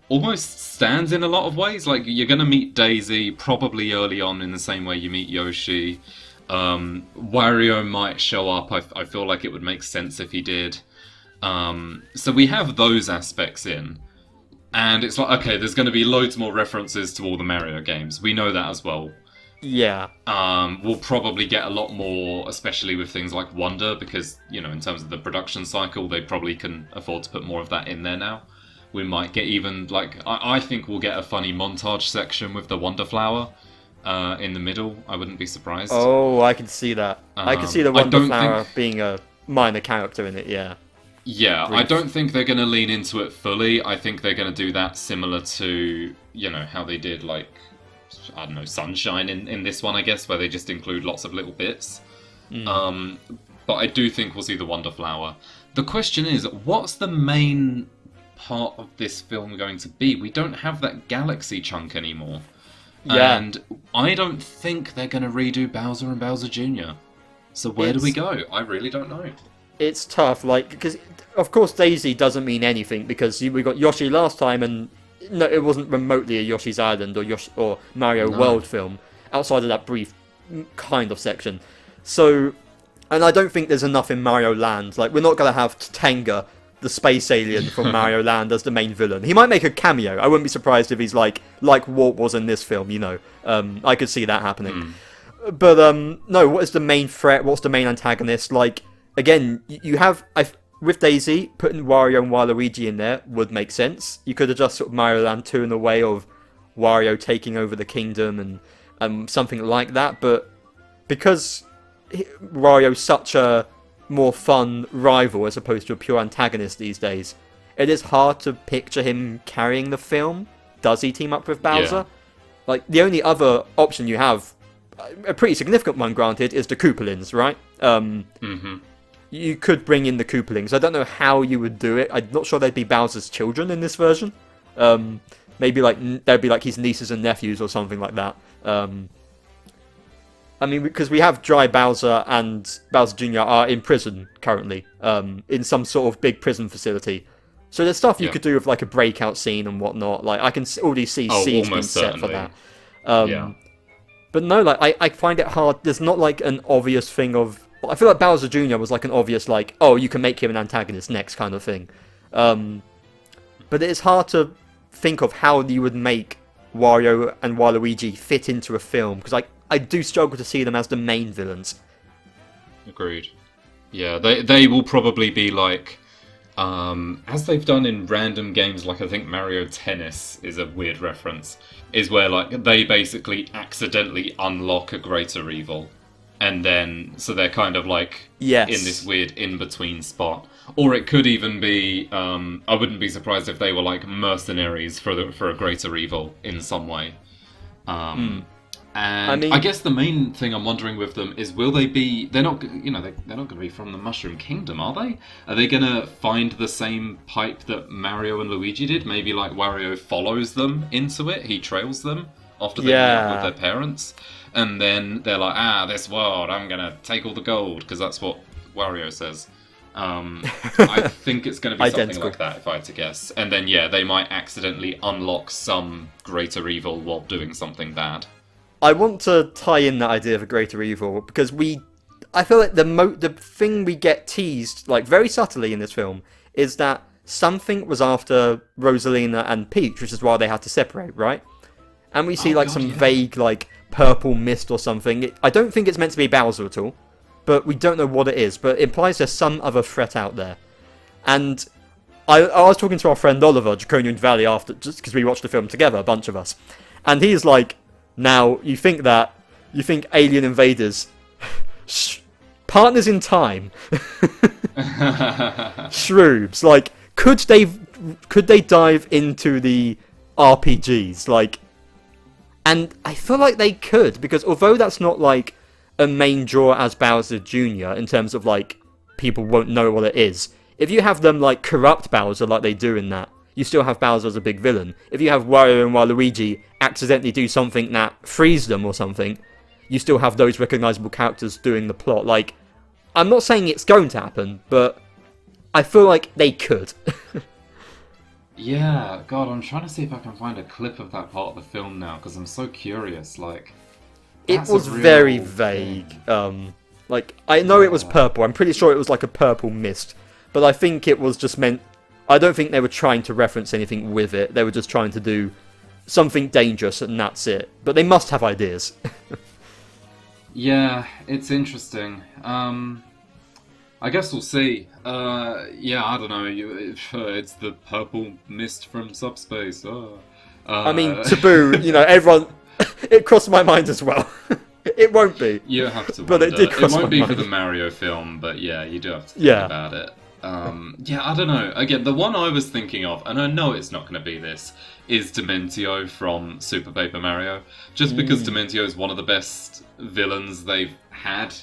almost stands in a lot of ways. Like, you're going to meet Daisy probably early on in the same way you meet Yoshi. Wario might show up. I feel like it would make sense if he did. So we have those aspects in. And it's like, okay, there's going to be loads more references to all the Mario games. We know that as well. Yeah. We'll probably get a lot more, especially with things like Wonder, because, you know, in terms of the production cycle, they probably can afford to put more of that in there now. We might get even, like, I think we'll get a funny montage section with the Wonder Flower in the middle. I wouldn't be surprised. Oh, I can see that. I can see the Wonder Flower being a minor character in it, yeah. Yeah, I don't think they're going to lean into it fully. I think they're going to do that similar to, you know, how they did, like, I don't know, Sunshine in this one, I guess, where they just include lots of little bits. But I do think we'll see the Wonder Flower. The question is, what's the main part of this film going to be? We don't have that Galaxy chunk anymore. Yeah. And I don't think they're going to redo Bowser and Bowser Jr. So where do we go? I really don't know. It's tough, like, because, of course, Daisy doesn't mean anything, because we got Yoshi last time, and no, it wasn't remotely a Yoshi's Island or Mario World film outside of that brief kind of section. So, and I don't think there's enough in Mario Land. Like, we're not going to have Tenga, the space alien from Mario Land, as the main villain. He might make a cameo. I wouldn't be surprised if he's like Walt was in this film, you know. I could see that happening. But, no, what is the main threat? What's the main antagonist? Like, again, you have... With Daisy, putting Wario and Waluigi in there would make sense. You could have just sort of Mario Land 2 in the way of Wario taking over the kingdom and something like that. But because Wario's such a more fun rival as opposed to a pure antagonist these days, it is hard to picture him carrying the film. Does he team up with Bowser? Yeah. Like, the only other option you have, a pretty significant one granted, is the Koopalings, right? You could bring in the Koopalings. I don't know how you would do it. I'm not sure they'd be Bowser's children in this version. Maybe like they'd be like his nieces and nephews or something like that. I mean, because we have Dry Bowser and Bowser Jr. are in prison currently, in some sort of big prison facility. So there's stuff you could do with like a breakout scene and whatnot. Like I can already see scenes being set for that. But no, like I find it hard. There's not like an obvious thing of. I feel like Bowser Jr. was like an obvious, like, oh, you can make him an antagonist next kind of thing. But it's hard to think of how you would make Wario and Waluigi fit into a film, because I do struggle to see them as the main villains. Agreed. Yeah, they will probably be like, as they've done in random games, like I think Mario Tennis is a weird reference, is where like they basically accidentally unlock a greater evil. And then, so they're kind of like in this weird in-between spot. Or it could even be, I wouldn't be surprised if they were like mercenaries for a greater evil in some way. And I mean, I guess the main thing I'm wondering with them is, will they be? They're not, they're not going to be from the Mushroom Kingdom, are they? Are they going to find the same pipe that Mario and Luigi did? Maybe like Wario follows them into it, he trails them after they meet up with their parents, and then they're like, this world, I'm going to take all the gold, because that's what Wario says. I think it's going to be something like that, if I had to guess. And then, they might accidentally unlock some greater evil while doing something bad. I want to tie in that idea of a greater evil, because I feel like the thing we get teased, like, very subtly in this film, is that something was after Rosalina and Peach, which is why they had to separate, right? And we see, vague, like, purple mist or something. I don't think it's meant to be Bowser at all, but we don't know what it is, but it implies there's some other threat out there. And I was talking to our friend Oliver, Draconian Valley, after, just because we watched the film together, a bunch of us, and he's like, now, you think alien invaders, partners in time, shrooms, like, could they dive into the RPGs, like, and I feel like they could, because although that's not, like, a main draw as Bowser Jr. in terms of, like, people won't know what it is, if you have them, like, corrupt Bowser like they do in that, you still have Bowser as a big villain. If you have Wario and Waluigi accidentally do something that frees them or something, you still have those recognisable characters doing the plot. Like, I'm not saying it's going to happen, but I feel like they could. Yeah, God, I'm trying to see if I can find a clip of that part of the film now, because I'm so curious, like... It was very vague. Like, I know it was purple. I'm pretty sure it was like a purple mist. But I think it was just meant... I don't think they were trying to reference anything with it. They were just trying to do something dangerous, and that's it. But they must have ideas. Yeah, it's interesting. I guess we'll see. I don't know. It's the purple mist from subspace. I mean, taboo, everyone... It crossed my mind as well. It won't be. You have to but wonder. It did cross my mind. It won't be for the Mario film, but you do have to think about it. I don't know. Again, the one I was thinking of, and I know it's not going to be this, is Dementio from Super Paper Mario. Just because Dementio is one of the best villains they've had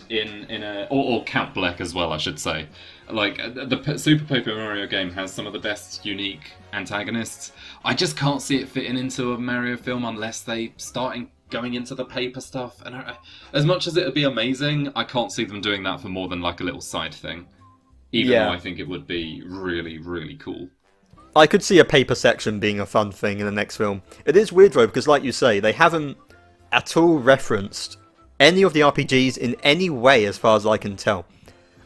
or Count Bleck as well, I should say. Like, the Super Paper Mario game has some of the best unique antagonists. I just can't see it fitting into a Mario film unless they start going into the paper stuff. And as much as it would be amazing, I can't see them doing that for more than like a little side thing. Even though I think it would be really, really cool. I could see a paper section being a fun thing in the next film. It is weird though, because like you say, they haven't at all referenced any of the RPGs in any way as far as I can tell.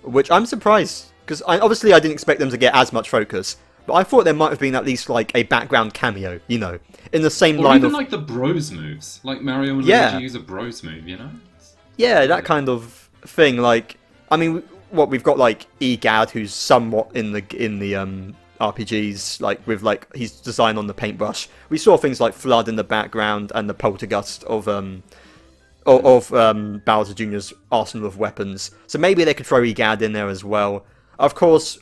Which I'm surprised, because obviously I didn't expect them to get as much focus. But I thought there might have been at least like a background cameo, in the same line even of... like the bros moves. Like Mario and Luigi use a bros move, Yeah, that kind of thing. Like, I mean... we've got like Egad, who's somewhat in the RPGs, like with like he's designed on the paintbrush. We saw things like Flood in the background and the poltergust of Bowser Jr.'s arsenal of weapons. So maybe they could throw Egad in there as well. Of course,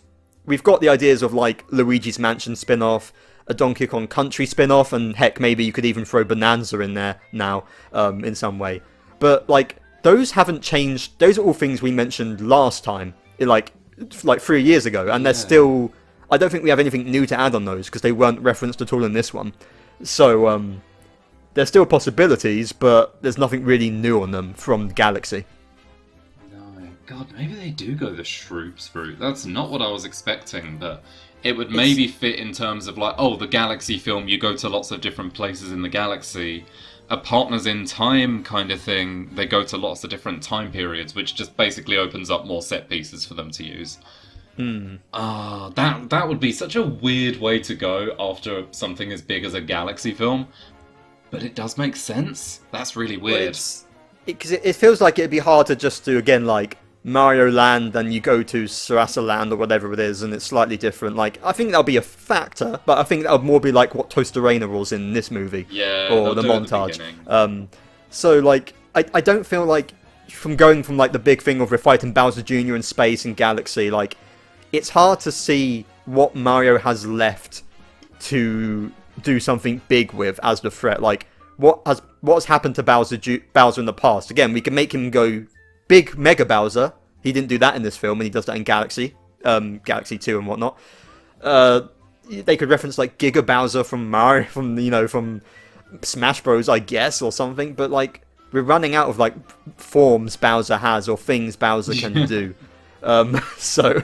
we've got the ideas of like Luigi's Mansion spin-off, a Donkey Kong Country spin-off, and heck, maybe you could even throw Bonanza in there now, in some way. But like, those haven't changed. Those are all things we mentioned last time, like 3 years ago, and they're still... I don't think we have anything new to add on those, because they weren't referenced at all in this one. So, there's still possibilities, but there's nothing really new on them from Galaxy. No, God, maybe they do go the Shroops route. That's not what I was expecting, but it would maybe fit in terms of like, the Galaxy film, you go to lots of different places in the galaxy. A Partners in Time kind of thing, they go to lots of different time periods, which just basically opens up more set pieces for them to use. That would be such a weird way to go after something as big as a Galaxy film, but it does make sense. That's really weird. Because it feels like it'd be hard to just do, again, like, Mario Land, and you go to Sarasa Land or whatever it is, and it's slightly different. Like, I think that'll be a factor, but I think that'll more be like what Tostarena was in this movie, or the montage. So like, I don't feel like from going from like the big thing of we're fighting Bowser Jr. in space and Galaxy, like, it's hard to see what Mario has left to do something big with as the threat. Like, what's happened to Bowser in the past. Again, we can make him go big Mega Bowser. He didn't do that in this film, and he does that in Galaxy 2 and whatnot. They could reference like Giga Bowser from Mario, from Smash Bros, I guess, or something. But like, we're running out of like forms Bowser has or things Bowser can do. So.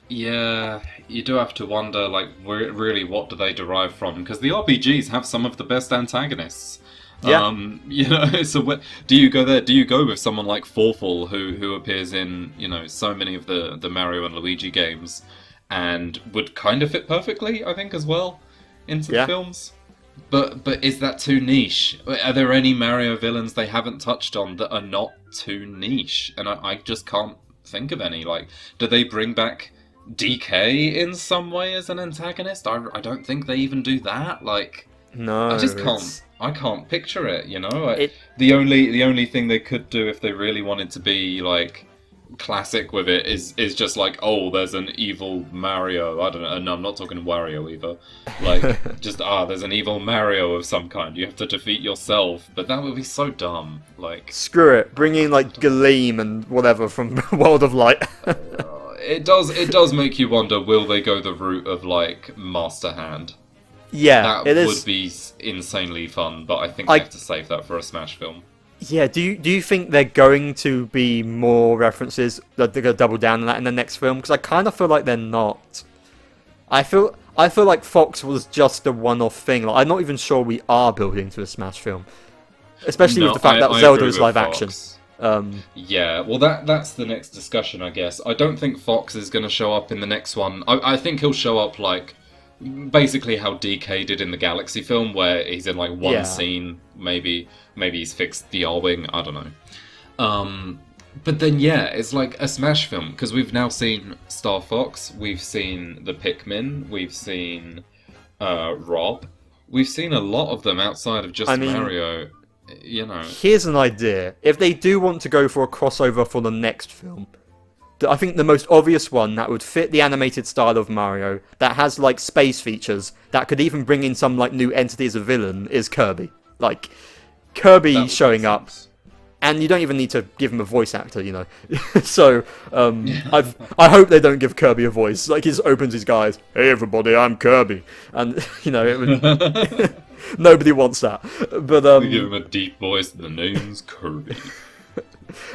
Yeah, you do have to wonder, like, really, what do they derive from? Because the RPGs have some of the best antagonists. Yeah. So do you go there? Do you go with someone like Fawful, who appears in, so many of the Mario and Luigi games, and would kind of fit perfectly, I think, as well, into the films? But is that too niche? Are there any Mario villains they haven't touched on that are not too niche? And I just can't think of any. Like, do they bring back DK in some way as an antagonist? I don't think they even do that. Like, no, I just can't. I can't picture it. The only thing they could do if they really wanted to be like classic with it is just like, oh, there's an evil Mario. I don't know. No, I'm not talking Wario either. Like, just there's an evil Mario of some kind. You have to defeat yourself, but that would be so dumb. Like, screw it. Bring in like Galeem and whatever from World of Light. It does make you wonder, will they go the route of like Master Hand? Yeah, that would be insanely fun, but I think they have to save that for a Smash film. Yeah, do you think they're going to be more references that they're going to double down on that in the next film? Because I kind of feel like they're not. I feel like Fox was just a one-off thing. Like, I'm not even sure we are building to a Smash film, especially with the fact that Zelda is live action. Yeah, well, that's the next discussion, I guess. I don't think Fox is going to show up in the next one. I think he'll show up like basically how DK did in the Galaxy film, where he's in like one scene. Maybe he's fixed the R-Wing. I don't know. But then it's like a Smash film, because we've now seen Star Fox, we've seen the Pikmin, we've seen Rob, we've seen a lot of them outside of just Mario. Here's an idea. If they do want to go for a crossover for the next film, I think the most obvious one that would fit the animated style of Mario, that has like space features, that could even bring in some like new entity as a villain, is Kirby. Like, Kirby showing up, and you don't even need to give him a voice actor, So, I hope they don't give Kirby a voice. Like, he just opens his guys, "Hey everybody, I'm Kirby," and it would. Nobody wants that. But they give him a deep voice. The name's Kirby.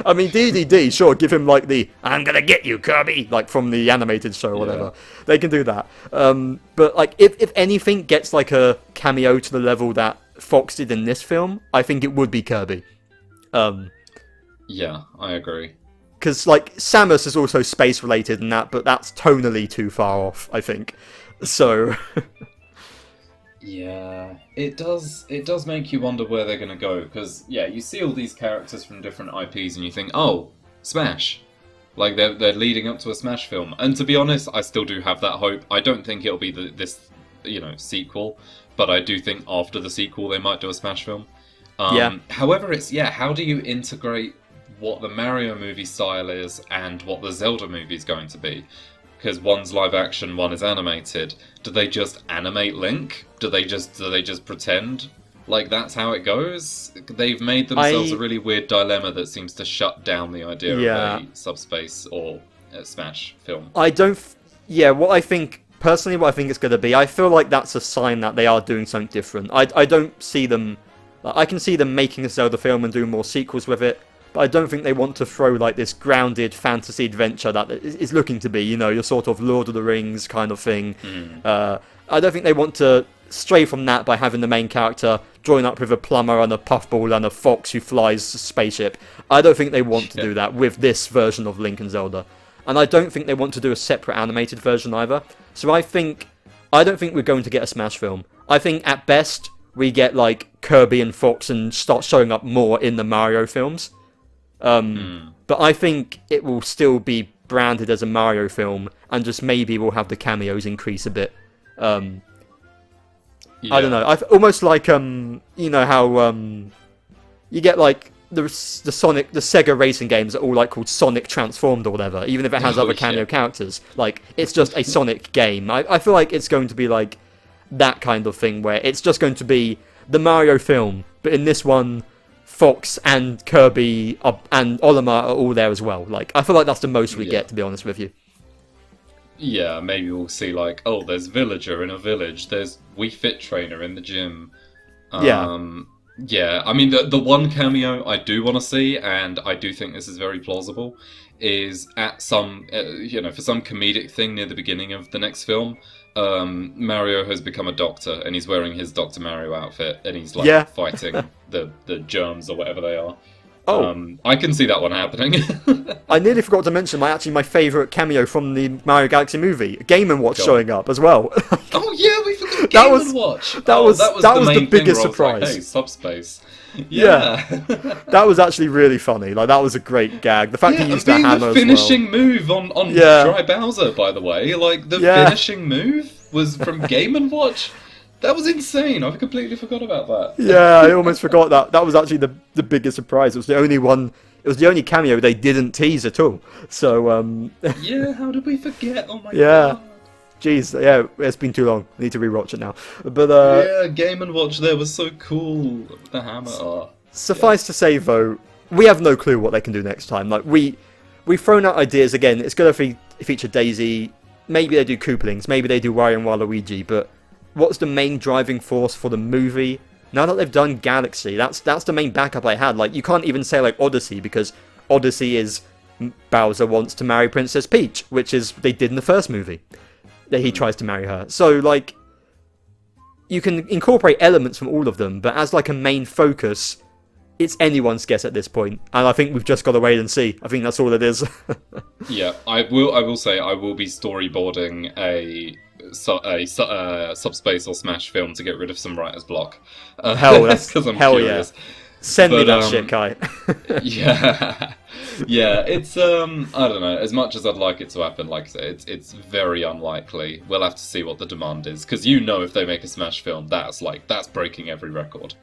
I mean, DDD, sure, give him like the "I'm gonna get you, Kirby," like from the animated show or whatever. They can do that. But like, if anything gets like a cameo to the level that Fox did in this film, I think it would be Kirby. Yeah, I agree. Because like Samus is also space related and that, but that's tonally too far off, I think. So. Yeah, it does make you wonder where they're going to go, because, you see all these characters from different IPs and you think, oh, Smash. Like, they're leading up to a Smash film. And to be honest, I still do have that hope. I don't think it'll be this sequel, but I do think after the sequel they might do a Smash film. However, how do you integrate what the Mario movie style is and what the Zelda movie is going to be? Because one's live action, one is animated. Do they just animate Link? Do they just pretend like that's how it goes? They've made themselves a really weird dilemma that seems to shut down the idea of a subspace or a Smash film. What I think it's going to be, I feel like that's a sign that they are doing something different. I don't see them. I can see them making a Zelda film and doing more sequels with it. But I don't think they want to throw like this grounded fantasy adventure that is looking to be, your sort of Lord of the Rings kind of thing. I don't think they want to stray from that by having the main character join up with a plumber and a puffball and a fox who flies a spaceship. I don't think they want to do that with this version of Link and Zelda. And I don't think they want to do a separate animated version either. So I don't think we're going to get a Smash film. I think at best we get like Kirby and Fox and start showing up more in the Mario films. But I think it will still be branded as a Mario film, and just maybe we'll have the cameos increase a bit. I don't know. I've almost like how you get like the Sega racing games are all like called Sonic Transformed or whatever, even if it has other cameo characters. Like, it's just a Sonic game. I feel like it's going to be like that kind of thing where it's just going to be the Mario film, but in this one, Fox and Kirby and Olimar are all there as well. Like, I feel like that's the most we get, to be honest with you. Yeah, maybe we'll see, like, oh, there's Villager in a village, there's Wii Fit Trainer in the gym. Yeah, I mean, the one cameo I do want to see, and I do think this is very plausible, is at some, for some comedic thing near the beginning of the next film, Mario has become a doctor, and he's wearing his Dr. Mario outfit, and he's, like, fighting the germs or whatever they are. I can see that one happening. I nearly forgot to mention my favourite cameo from the Mario Galaxy movie, Game & Watch showing up as well. Oh yeah, we forgot Game & Watch. That was the biggest surprise. Like, hey, subspace. Yeah. That was actually really funny. Like, that was a great gag. The fact he used the hammer as well. The finishing move on Dry Bowser, by the way. Like, the finishing move was from Game & Watch. That was insane. I completely forgot about that. Yeah, I almost forgot that. That was actually the biggest surprise. It was the only one. It was the only cameo they didn't tease at all. So yeah, how did we forget? Oh my god. Jeez, yeah, it's been too long. I need to rewatch it now. But yeah, Game & Watch there was so cool. The hammer. Suffice to say, though, we have no clue what they can do next time. Like we've thrown out ideas again. It's gonna feature Daisy. Maybe they do Koopalings. Maybe they do Wario and Waluigi. But what's the main driving force for the movie? Now that they've done Galaxy, that's the main backup I had. Like, you can't even say, like, Odyssey, because Odyssey is Bowser wants to marry Princess Peach, which is they did in the first movie. That he tries to marry her. So, like, you can incorporate elements from all of them, but as, like, a main focus, it's anyone's guess at this point. And I think we've just got to wait and see. I think that's all it is. Yeah, I will say I will be storyboarding a Subspace or Smash film to get rid of some writer's block. Hell curious. Yeah. Send me that shit, Kai. yeah. It's I don't know. As much as I'd like it to happen, like I said, it's very unlikely. We'll have to see what the demand is, because if they make a Smash film, that's breaking every record.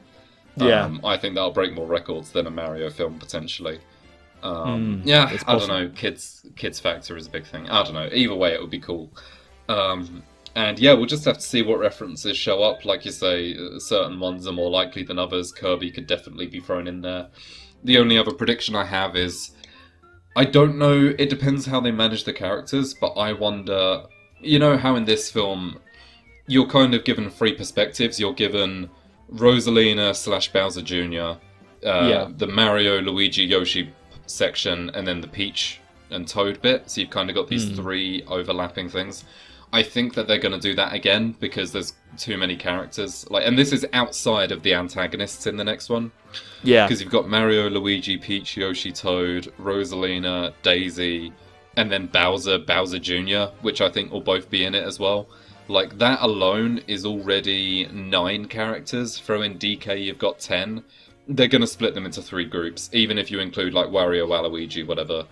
I think that'll break more records than a Mario film potentially. I don't know. Kids factor is a big thing. I don't know. Either way, it would be cool. And yeah, we'll just have to see what references show up. Like you say, certain ones are more likely than others. Kirby could definitely be thrown in there. The only other prediction I have is, I don't know, it depends how they manage the characters, but I wonder, you know how in this film, you're kind of given three perspectives. You're given Rosalina / Bowser Jr., the Mario, Luigi, Yoshi section, and then the Peach and Toad bit. So you've kind of got these three overlapping things. I think that they're going to do that again because there's too many characters. And this is outside of the antagonists in the next one. Yeah. Because you've got Mario, Luigi, Peach, Yoshi, Toad, Rosalina, Daisy, and then Bowser Jr., which I think will both be in it as well. Like, that alone is already 9 characters. Throw in DK, you've got 10. They're going to split them into 3 groups, even if you include, like, Wario, Waluigi, whatever.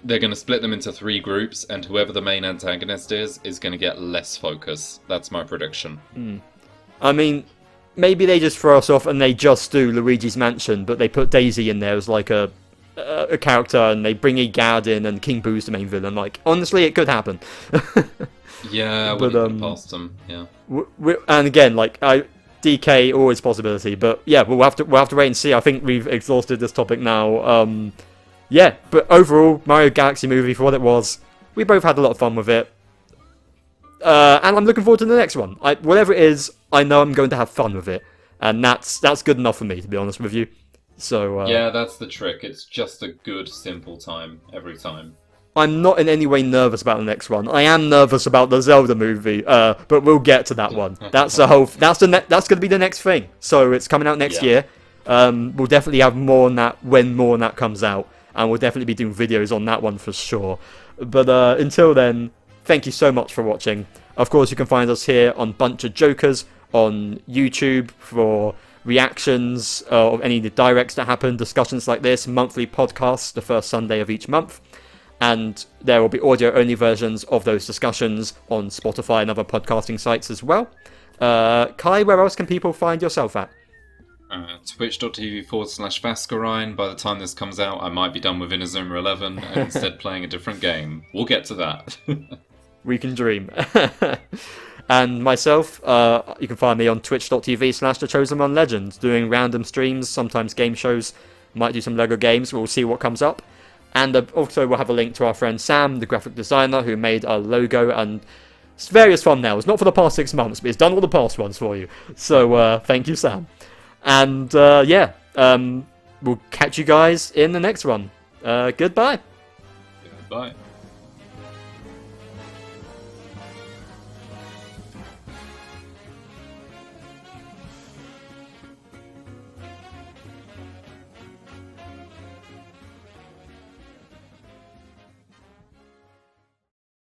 They're going to split them into 3 groups, and whoever the main antagonist is going to get less focus. That's my prediction. I mean, maybe they just throw us off and they just do Luigi's Mansion, but they put Daisy in there as like a character, and they bring Egad in, and King Boo's the main villain. Like, honestly, it could happen. Yeah, I wouldn't put it past them. Yeah. And again, like, DK always a possibility, but yeah, we'll have to wait and see. I think we've exhausted this topic now. Yeah, but overall, Mario Galaxy movie, for what it was, we both had a lot of fun with it. And I'm looking forward to the next one. Whatever it is, I know I'm going to have fun with it. And that's good enough for me, to be honest with you. So yeah, that's the trick. It's just a good, simple time, every time. I'm not in any way nervous about the next one. I am nervous about the Zelda movie, but we'll get to that one. That's going to be the next thing. So it's coming out next year. We'll definitely have more on that when more on that comes out. And we'll definitely be doing videos on that one for sure. But until then, thank you so much for watching. Of course, you can find us here on BunchaJokahs on YouTube for reactions of any of the directs that happen, discussions like this, monthly podcasts the first Sunday of each month. And there will be audio-only versions of those discussions on Spotify and other podcasting sites as well. Kai, where else can people find yourself at? Twitch.tv/Fascurreyn. By the time this comes out, I might be done with Inazuma 11 and instead playing a different game. We'll get to that. We can dream. And myself, you can find me on twitch.tv/TheChosenOneLegend, doing random streams, sometimes game shows, might do some LEGO games, we'll see what comes up. And also we'll have a link to our friend Samm, the graphic designer, who made our logo and various thumbnails, not for the past 6 months, but he's done all the past ones for you. So thank you, Samm. And we'll catch you guys in the next one. Goodbye. Bye.